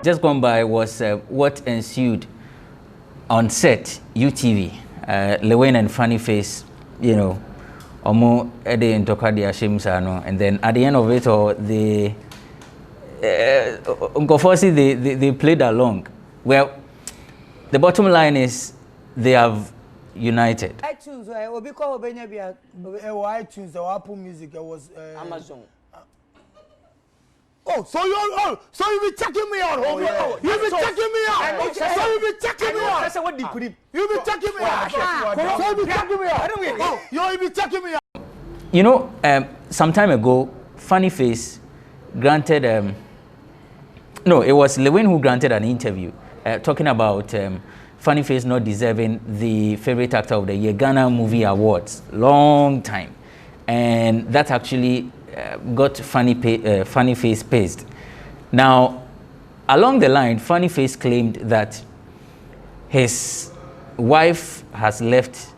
Just gone by was what ensued on set, UTV. Lilwin and Funny Face, you know, Omo Ede in Tokadia Shimsano, and then at the end of it all, they played along. Well, the bottom line is they have united. iTunes, iTunes, Apple Music, it was Amazon. Oh, so you be checking me out, homie. Oh, you be checking me out. So you be checking me out. That's what they could. You be checking me out. So you be checking me out. Oh, you be checking me out. You know, some time ago, Funny Face granted, no, it was Lilwin who granted an interview talking about Funny Face not deserving the favorite actor of the year, Ghana Movie Awards, long time. And that actually got Funny Face pissed. Now, along the line, Funny Face claimed that his wife has left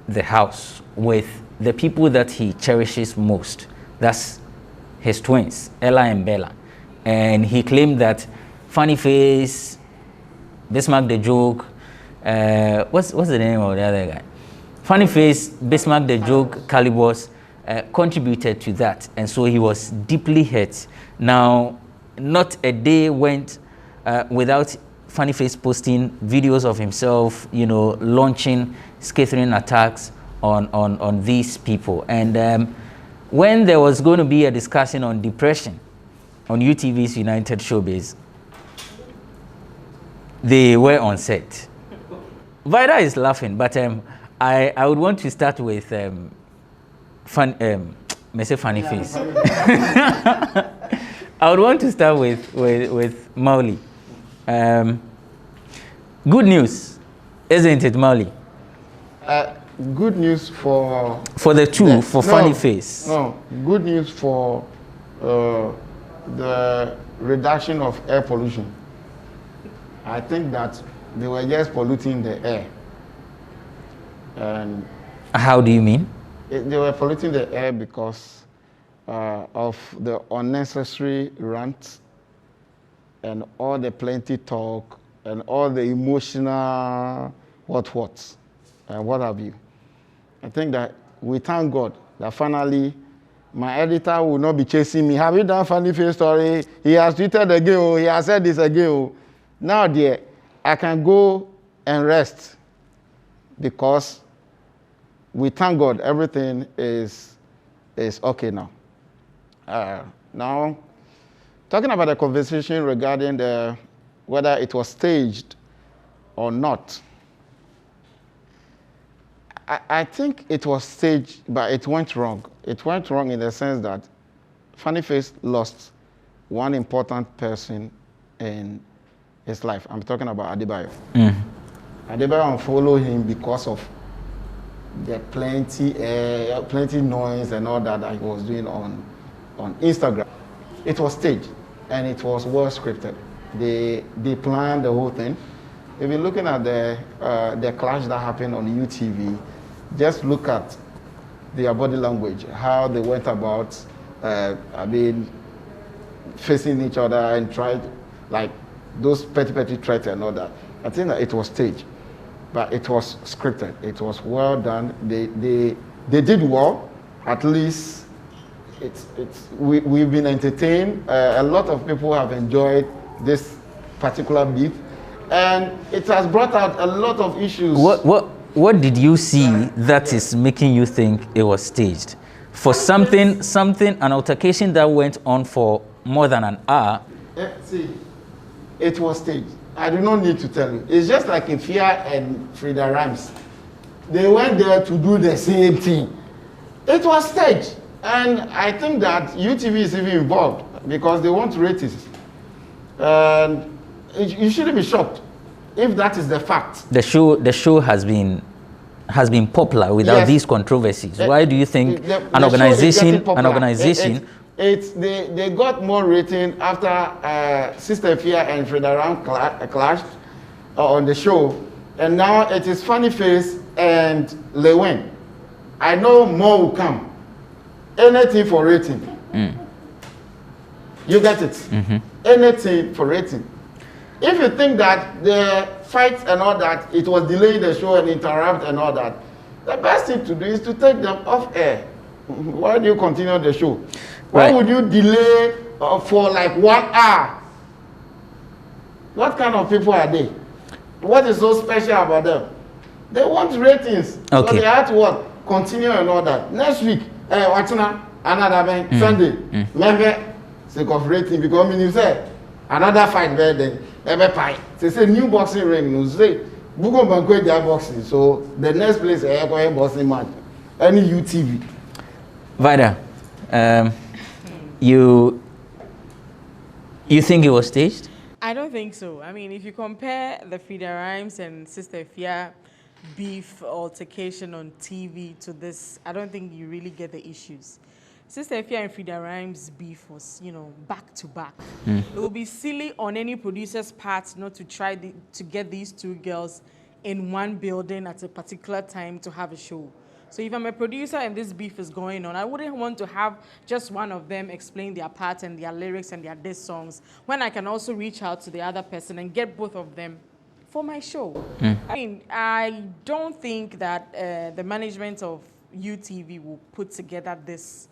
the house with the people that he cherishes most. That's his twins, Ella and Bella. And he claimed that Funny Face, Bismarck the Joke, what's the name of the other guy? Funny Face, Bismarck the Joke, Calibos, contributed to that, and so he was deeply hurt. Now, not a day went without Funny Face posting videos of himself, you know, launching scathing attacks on these people. And when there was going to be a discussion on depression on UTV's United Showbiz, they were on set. Vida is laughing, but I would want to start with Funny Face. I would want to start with Mauli. Good news, isn't it, Mauli? Good news for the two, Funny Face. No, good news for the reduction of air pollution. I think that they were just polluting the air. And how do you mean? They were polluting the air because of the unnecessary rants and all the plenty talk and all the emotional what's and what have you. I think that we thank God that finally my editor will not be chasing me. Have you done Funny Face story? He has tweeted again. Oh, he has said this again. Oh. Now, dear, I can go and rest because we thank God everything is okay now. Now, talking about the conversation regarding whether it was staged or not, I think it was staged, but it went wrong. It went wrong in the sense that Funny Face lost one important person in his life. I'm talking about Adebayo. Adebayo unfollowed him because of the plenty noise and all that he was doing on Instagram. It was staged and it was well scripted. They planned the whole thing. If you're looking at the clash that happened on UTV, just look at their body language, how they went about, facing each other and tried, like those petty threats and all that. I think that it was staged, but it was scripted. It was well done. They did well. At least we've been entertained. A lot of people have enjoyed this particular beat, and it has brought out a lot of issues. What did you see that is making you think it was staged? For something, an altercation that went on for more than an hour. See, it was staged. I do not need to tell you. It's just like Ifia and Frida Rhymes. They went there to do the same thing. It was staged. And I think that UTV is even involved because they want ratings. And you shouldn't be shocked if that is the fact. The show has been popular without these controversies. Why do you think an organization they got more rating after Sister Fia and Frida Ram clashed on the show, and now it is Funny Face and Lilwin. I know more will come, anything for rating. You get it? Anything for rating. If you think that the fight and all that, it was delaying the show and interrupt and all that, the best thing to do is to take them off air. Why do you continue the show? Why would you delay for like 1 hour? What kind of people are they? What is so special about them? They want ratings. Okay. So they have to what? Continue and all that. Next week, what's now? Another bank, Sunday. Maybe sake of rating because I mean you say another fight there then every fight. They say new boxing ring. You say Bugo Banque their boxing. So the next place boxing match. Any UTV. Vida, you think it was staged? I don't think so. I mean, if you compare the Frida Rhymes and Sister Fia beef altercation on TV to this, I don't think you really get the issues. Sister Fia and Frida Rhymes beef was, back to back. It would be silly on any producer's part not to try to get these two girls in one building at a particular time to have a show. So if I'm a producer and this beef is going on, I wouldn't want to have just one of them explain their part and their lyrics and their diss songs when I can also reach out to the other person and get both of them for my show. I mean, I don't think that the management of UTV will put together this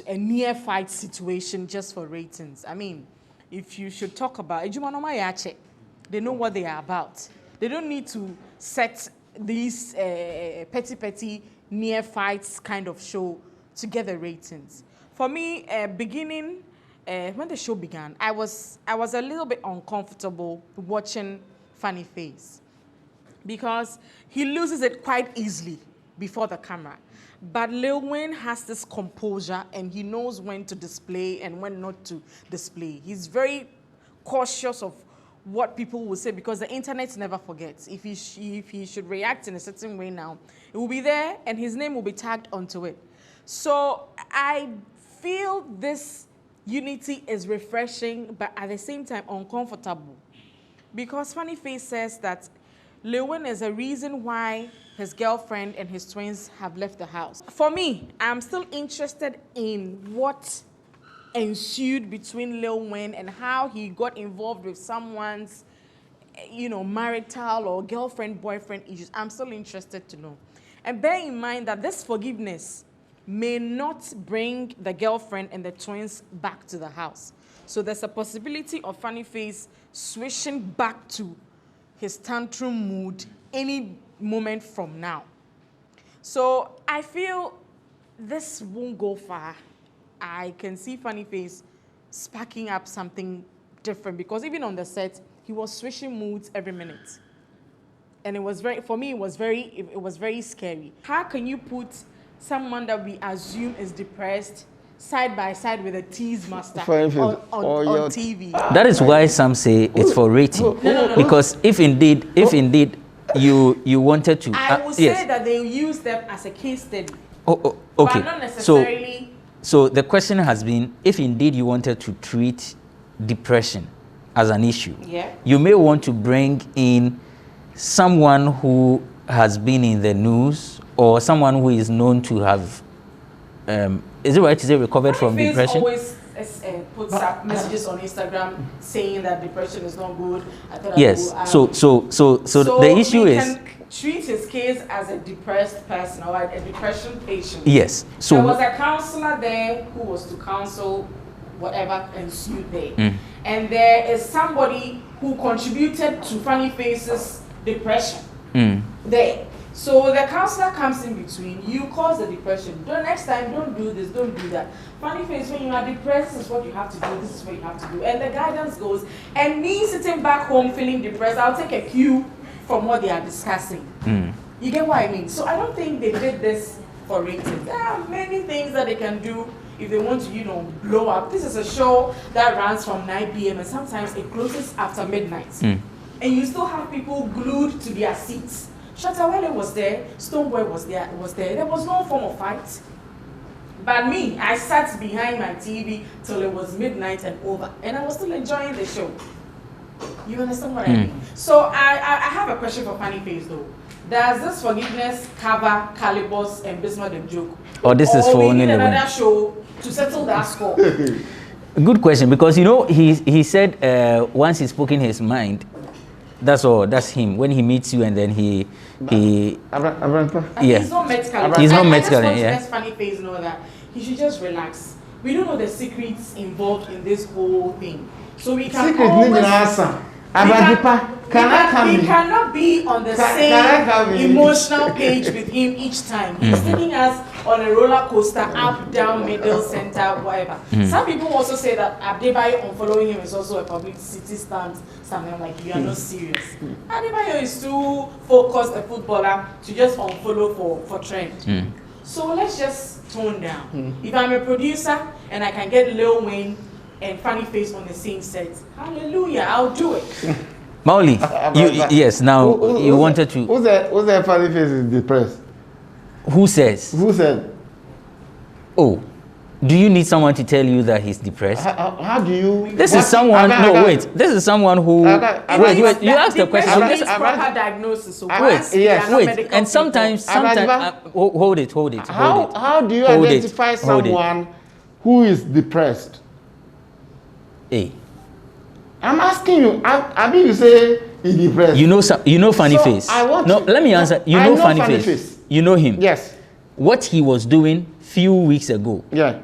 a near fight situation just for ratings. I mean, if you should talk about it, they know what they are about. They don't need to set these petty near fights kind of show to get the ratings. For me, beginning when the show began, I was a little bit uncomfortable watching Funny Face because he loses it quite easily before the camera. But Lilwin has this composure and he knows when to display and when not to display. He's very cautious of what people will say because the internet never forgets. If he should react in a certain way now, it will be there and his name will be tagged onto it. So I feel this unity is refreshing, but at the same time uncomfortable. Because Funny Face says that Lilwin is a reason why his girlfriend and his twins have left the house. For me, I'm still interested in what ensued between Lilwin and how he got involved with someone's, marital or girlfriend-boyfriend issues. I'm still interested to know. And bear in mind that this forgiveness may not bring the girlfriend and the twins back to the house. So there's a possibility of Funny Face switching back to his tantrum mood any moment from now. So I feel this won't go far. I can see Funny Face sparking up something different because even on the set, he was switching moods every minute. And it was very scary. How can you put someone that we assume is depressed side by side with a tease master on TV? That is why some say it's for rating. No. Because if indeed you wanted to, I would say that they use them as a case study. Okay. But not necessarily. So the question has been, if indeed you wanted to treat depression as an issue, you may want to bring in someone who has been in the news or someone who is known to have, is it right to say recovered from depression? Always puts up messages on Instagram saying that depression is not good. Yes. So the issue is, can treat his case as a depressed person or a depression patient. Yes. So there was a counselor there who was to counsel whatever ensued there. And there is somebody who contributed to Funny Face's depression there. So the counselor comes in between, you cause the depression. Next time, don't do this, don't do that. Funny Face, when you are depressed, this is what you have to do, this is what you have to do. And the guidance goes, and me sitting back home feeling depressed, I'll take a cue from what they are discussing. You get what I mean? So I don't think they did this for ratings. There are many things that they can do if they want to, blow up. This is a show that runs from 9 p.m. and sometimes it closes after midnight. And you still have people glued to their seats. Shatawale was there, Stoneboy was there. There was no form of fight. But me, I sat behind my TV till it was midnight and over. And I was still enjoying the show. You understand what I mean? So I have a question for Funny Face though. does this forgiveness cover Calibos and Bismarck and joke? Or this is for we only need Lilwin? another show to settle that score? Good question, because you know he said once he's spoken his mind, that's all. That's him. When he meets you and then he He's not met Calibos. He's not met Calibos. Calibos. Yeah. Let's funny face know that he should just relax. We don't know the secrets involved in this whole thing, so we can we cannot be on the same emotional page with him each time. He's taking us on a roller coaster, up, down, middle, center, whatever. Some people also say that Adebayo unfollowing him is also a publicity stunt. Something like, you are not serious. Adebayo is too focused a footballer to just unfollow for trend. So let's just tone down. If I'm a producer and I can get Lilwin and Funny Face on the same set, hallelujah, I'll do it. Mauli, yes, now you wanted to... Who's that Funny Face is depressed? Who says? Who said? Oh, do you need someone to tell you that he's depressed? How do you... This is someone... This is someone who... Wait, you asked the question. Depression is proper diagnosis. So wait, and sometimes... Hold it. How do you identify someone who is depressed? Hey. I'm asking you. I mean, you say he's depressed. You know Funny Face. Let me answer. You know Funny Face. You know him. Yes. What he was doing few weeks ago. Yeah.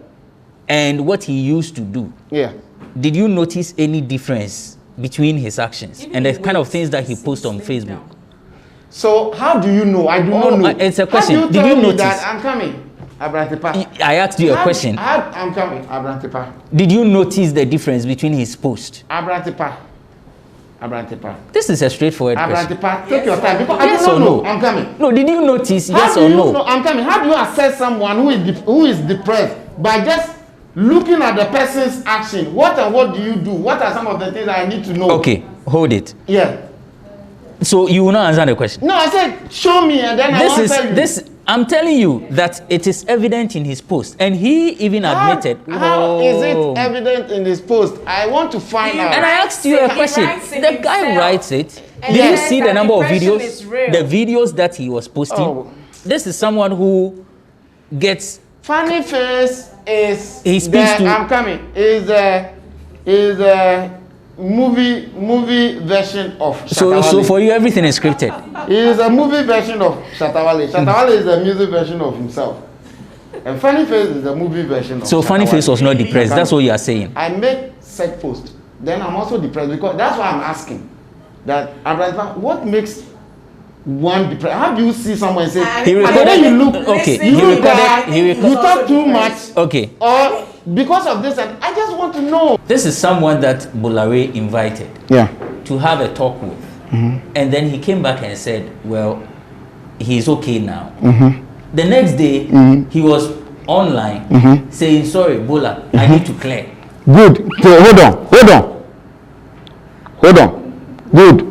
And what he used to do. Yeah. Did you notice any difference between his actions and the kind of things that he posts on Facebook? So how do you know? I do not know. It's a question. How do you Did you me notice? That I'm coming? I asked you a question. I'm coming. Abrantepa. Did you notice the difference between his posts? Abrantepa. This is a straightforward question. Abrantepa, take your time. Because Yes I don't or know. no? I'm coming. No, did you notice yes How or do you no? know? I'm coming. How do you assess someone who is depressed by just looking at the person's action? What do you do? What are some of the things I need to know? Okay, hold it. Yeah. So you will not answer the question. No, I said show me and then I will answer you. I'm telling you that it is evident in his post, and he even admitted. How is it evident in his post? I want to find out. And I asked you a question. The guy writes it. Did you see the number of videos? The videos that he was posting. Oh. This is someone who gets. Funny Face is. He speaks to. I'm coming. Is a movie version of Shatawale. So for you, everything is scripted. He is a movie version of Shatawale. Shatawale is a music version of himself. And Funny Face is a movie version of So Funny Face was not depressed. That's what you are saying. I make said post. Then I'm also depressed because that's why I'm asking. That what makes one depressed? How do you see someone and say he recorded, you look okay, you talk too much, okay, or because of this, and I just want to know. This is someone that Bolare invited to have a talk with, and then he came back and said, well, he's okay now. The next day he was online saying, sorry Bola, I need to clear. Good. So hold on. Good.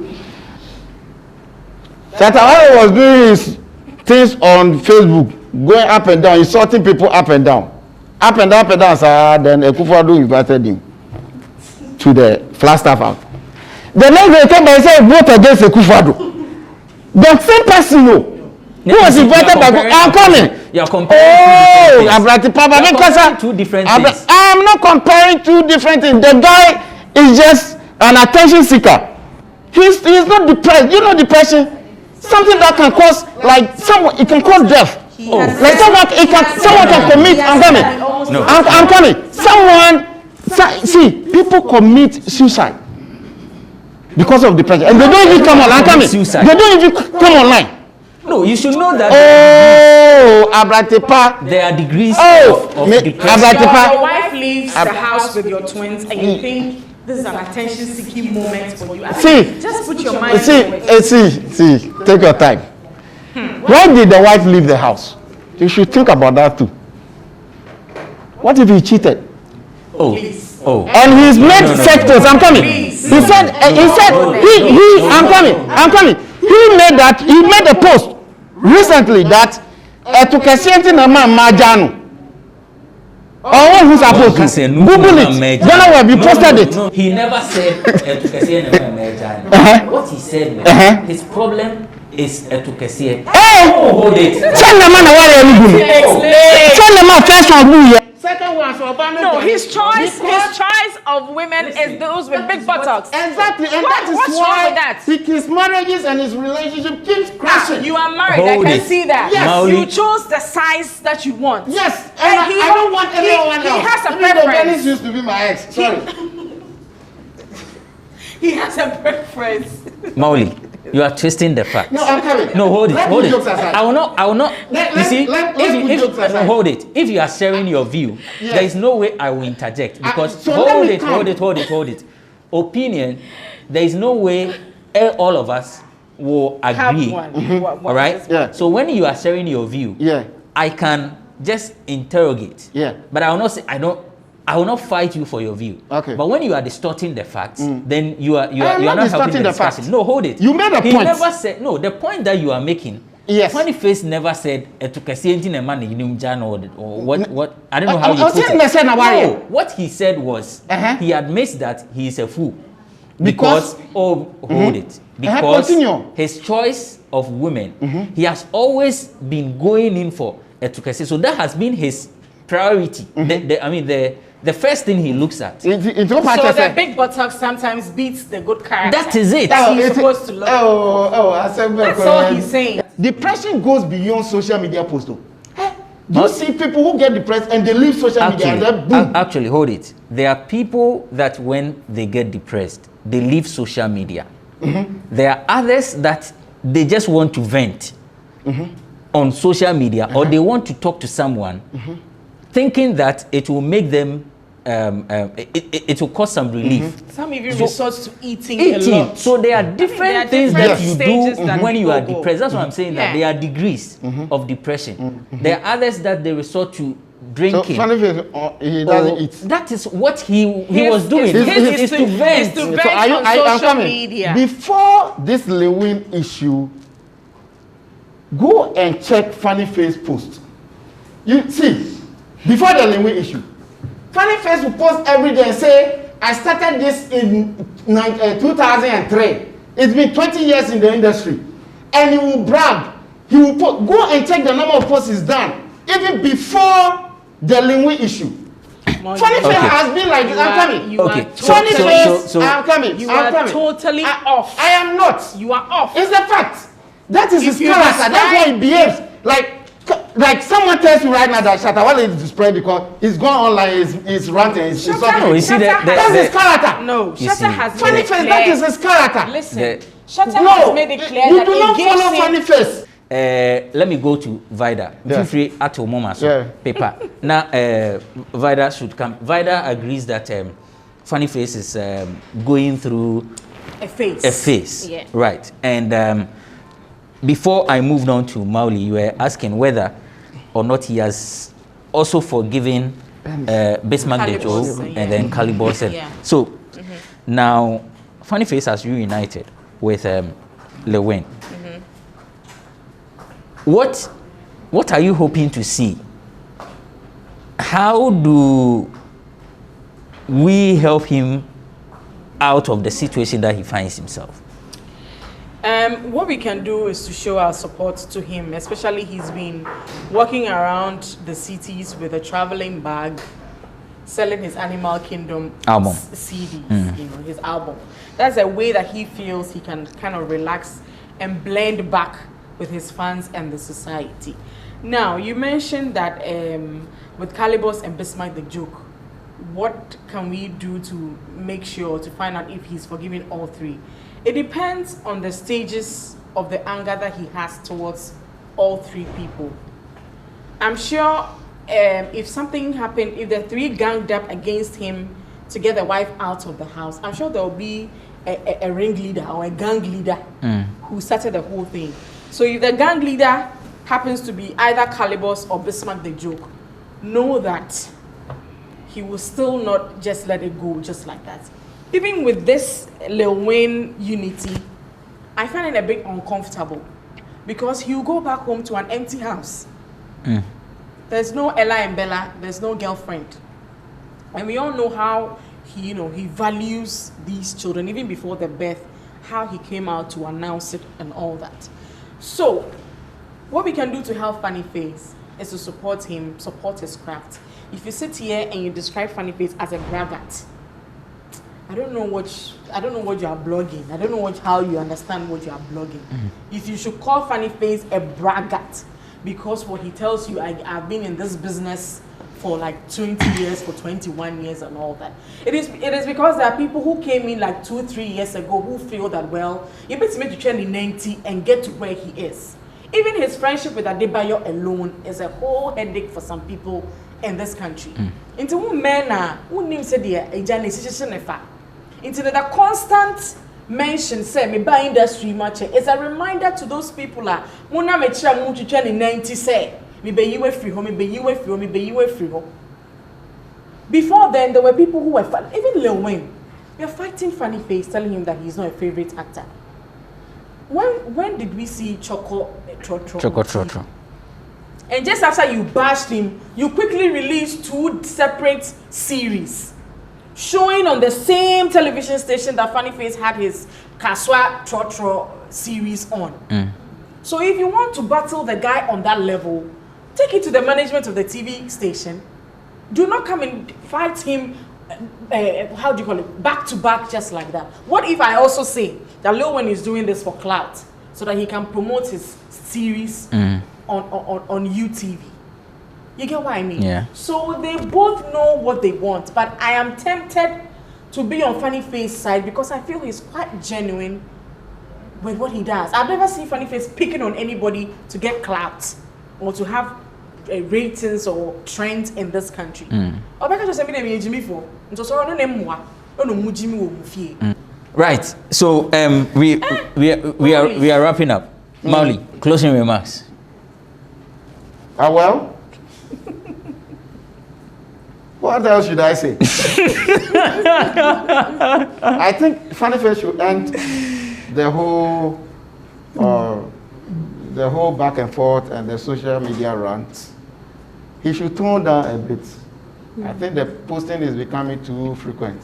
Shatawale was doing his things on Facebook, going up and down, insulting people up and down. Up and down, sir. Then Kwadwo invited him to the Flagstaff out. The next day came by and said, vote against Kwadwo. The same person, who was invited by I'm coming. You are comparing two different things. I'm not comparing two different things. The guy is just an attention seeker. He's not depressed. You know depression? Something that can cause, like, it can cause death. Like someone can commit. I'm coming. No. I'm coming. See, people commit suicide because of depression, and they don't even come online. I'm coming. They don't even come online. No, you should know that. Oh, Abrantepa. There are degrees of depression. Abrantepa. Your wife leaves the house with your twins, and you think this is an attention-seeking moment for you. Just put your mind. See. Take your time. Why did the wife leave the house? You should think about that too. What if he cheated? Oh. And he's made sectors. I'm coming. He said, I'm coming. He made a post recently that etukasienti na majanu. Oh, who's supposed to Google it? Then we posted it. No, he never said etukasienti na majanu. What he said was his problem is Etukesiye. Oh, Hold it. tell the man what you do. Tell the man first one who here. Second one, so no, his choice of women is those with big buttocks. Exactly, and What's wrong with that? His marriages and his relationship keeps crashing. You are married, Hold I can it. see that. Yes. Mauli. You chose the size that you want. Yes, and I don't want anyone else. He has a Even though preference. Dennis used to be my ex. Sorry. He has a preference. Mauli, you are twisting the facts. No, I'm coming. No, hold it, Let hold me it. jokes aside. I will not. You see, let's put jokes aside. no, hold it. If you are sharing your view, Yes. there is no way I will interject because so let hold me it, come. hold it. Opinion, there is no way all of us will agree. All right. Yeah. So when you are sharing your view, Yeah. I can just interrogate. Yeah. But I will not say I will not fight you for your view. Okay. But when you are distorting the facts, then you are I am not not helping distorting the the facts. discussion. No, hold it. You made a He point. never said no. The point that you are making. Yes. Funny Face never said Etukesiye a man or what I don't know how you I put said it. listen about No, it. what he said was he admits that he is a fool Because- hold it because Continue. his choice of women he has always been going in for Etukesiye, so that has been his priority. The first thing he looks at. So the big buttocks sometimes beats the good character. That is it. That he's supposed to look. I said That's all he's saying. Depression goes beyond social media posts. Do you see people who get depressed and they leave social media and then boom? Actually, hold it. There are people that when they get depressed, they leave social media. There are others that they just want to vent on social media or they want to talk to someone thinking that it will make them, it will cause some relief. Some even resort to eating a lot. So there are different things different that you stages do that when you are people go. depressed. That's what I'm saying, that there are degrees of depression. There are others that they resort to So drinking. funny face, he doesn't eat. That is what he was His- doing. his- His is to vent. is to So vent on I'm social coming. media. Before this Lilwin issue, go and check Funny Face post. You see, before the Lilwin issue, Funny Face will post every day and say, I started this in 2003. It's been 20 years in the industry. And he will brag. He will go and check the number of posts he's done, even before the Lilwin issue. Funny Face has been like this. I'm coming. You Okay, are so- Funny totally, Face, so- I'm coming. you I'm are coming. totally off. I am not. You are off. It's a fact. That is If his you character. describe- That's why he behaves. Like someone tells you right now that Shatawale is spread because he's gone online, he's ranting, he's Shatta- something. No, you see that- That's his character. No, You Shatta see, has Funny made it Face, clear. that is his character. Listen, The- Shatta No, has made it clear you that do he not gives follow him- Funny Face. Let me go to Vida. Yeah. Feel free at your moment. Yeah. Paper. Now, Vida should come. Vida agrees that Funny Face is going through a face. a phase. Yeah. Right. And before I moved on to Mauli, you were asking whether or not he has also forgiven Bismarck Calibos, Dejo yeah. and then Calibos. Yeah. So now Funny Face has reunited with Lilwin. What are you hoping to see? How do we help him out of the situation that he finds himself? What we can do is to show our support to him, especially he's been walking around the cities with a traveling bag, selling his Animal Kingdom Album. CDs, his album. That's a way that he feels he can kind of relax and blend back with his fans and the society. Now, you mentioned that with Calibos and Bismarck the Joke, what can we do to make sure, to find out if he's forgiving all three? It depends on the stages of the anger that he has towards all three people. I'm sure if something happened, if the three ganged up against him to get the wife out of the house, I'm sure there will be a ringleader or a gang leader who started the whole thing. So if the gang leader happens to be either Calibos or Bismarck the Joke, know that he will still not just let it go just like that. Even with this Lilwin unity, I find it a bit uncomfortable because he'll go back home to an empty house. There's no Ella and Bella, there's no girlfriend. And we all know how he values these children, even before the birth, how he came out to announce it and all that. So, what we can do to help Funny Face is to support him, support his craft. If you sit here and you describe Funny Face as a braggart, I don't know what you are blogging. I don't know how you understand what you are blogging. If you should call Funny Face a braggart, because what he tells you, I've been in this business for like 20 years, for 21 years and all that. It is because there are people who came in like 2-3 years ago who feel that, well, you better make to train in 90 and get to where he is. Even his friendship with Adebayo alone is a whole headache for some people in this country. Into men who name said the into the constant mention say me buy industry much is a reminder to those people muna me try mu twetwa ni 90 say me be you free home, me be you free home, me be you free home. Before then there were people who were even Lilwin, we are fighting Funny Face, telling him that he's not a favorite actor. When did we see Choco Trotro? And just after you bashed him, you quickly released 2 separate series showing on the same television station that Funny Face had his Kaswa Trotro series on. So if you want to battle the guy on that level, take it to the management of the TV station. Do not come and fight him, how do you call it, back to back just like that. What if I also say that Lilwin is doing this for clout so that he can promote his series on UTV? You get what I mean? Yeah. So they both know what they want, but I am tempted to be on Funny Face side because I feel he's quite genuine with what he does. I've never seen Funny Face picking on anybody to get clout or to have ratings or trends in this country. Right. So we are wrapping up. Mauli, closing remarks. Well, what else should I say? I think Funny Face should end the whole back and forth and the social media rants. He should tone down a bit. I think the posting is becoming too frequent.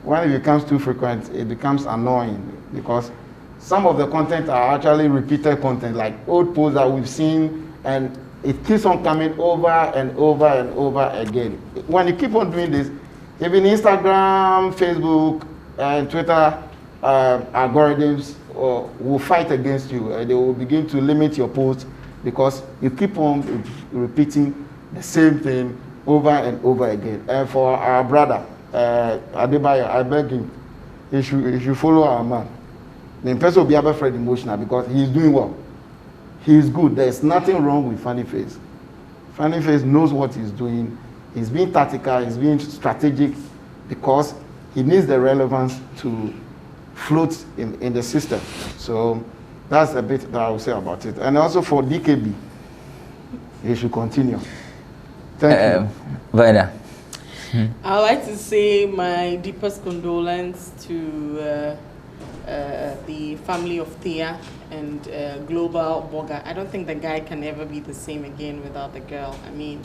When it becomes too frequent, it becomes annoying because some of the content are actually repeated content, like old posts that we've seen, and it keeps on coming over and over and over again. When you keep on doing this, even Instagram, Facebook, and Twitter algorithms will fight against you. They will begin to limit your posts because you keep on repeating the same thing over and over again. And for our brother, Adebayo, I beg him, he should follow our man. The person will be able to feel emotional because he is doing well. He is good. There is nothing wrong with Funny Face. Funny Face knows what he's doing. He's being tactical, he's being strategic because he needs the relevance to float in the system. So that's a bit that I will say about it. And also for DKB, he should continue. Thank you. Vida. I'd like to say my deepest condolence to the family of Thea and Global Boga. I don't think the guy can ever be the same again without the girl. I mean,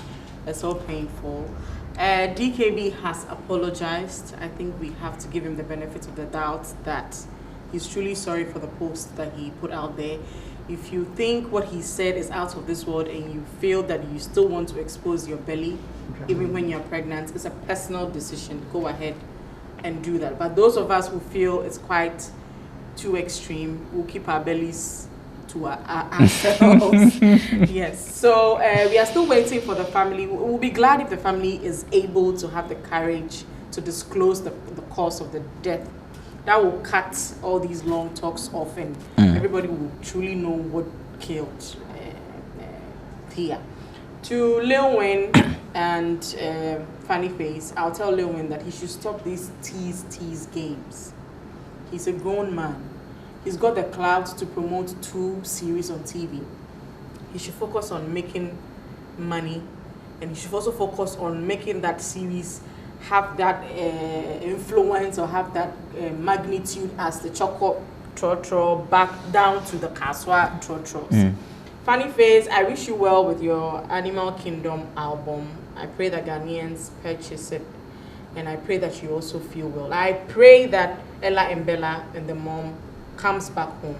it's so painful. DKB has apologized. I think we have to give him the benefit of the doubt that he's truly sorry for the post that he put out there. If you think what he said is out of this world and you feel that you still want to expose your belly, even when you're pregnant, it's a personal decision. Go ahead and do that. But those of us who feel it's quite too extreme, we'll keep our bellies to ourselves. Yes. So we are still waiting for the family. We'll be glad if the family is able to have the courage to disclose the cause of the death. That will cut all these long talks off and everybody will truly know what killed Thea. To Lilwin and Funny Face, I'll tell Lilwin that he should stop these tease games. He's a grown man. He's got the clout to promote 2 series on TV. He should focus on making money, and he should also focus on making that series have that influence or have that magnitude as the Choco Trotro back down to the Kaswa Trotros. Funny Face, I wish you well with your Animal Kingdom album. I pray that Ghanaians purchase it, and I pray that you also feel well. I pray that Ella and Bella and the mom comes back home.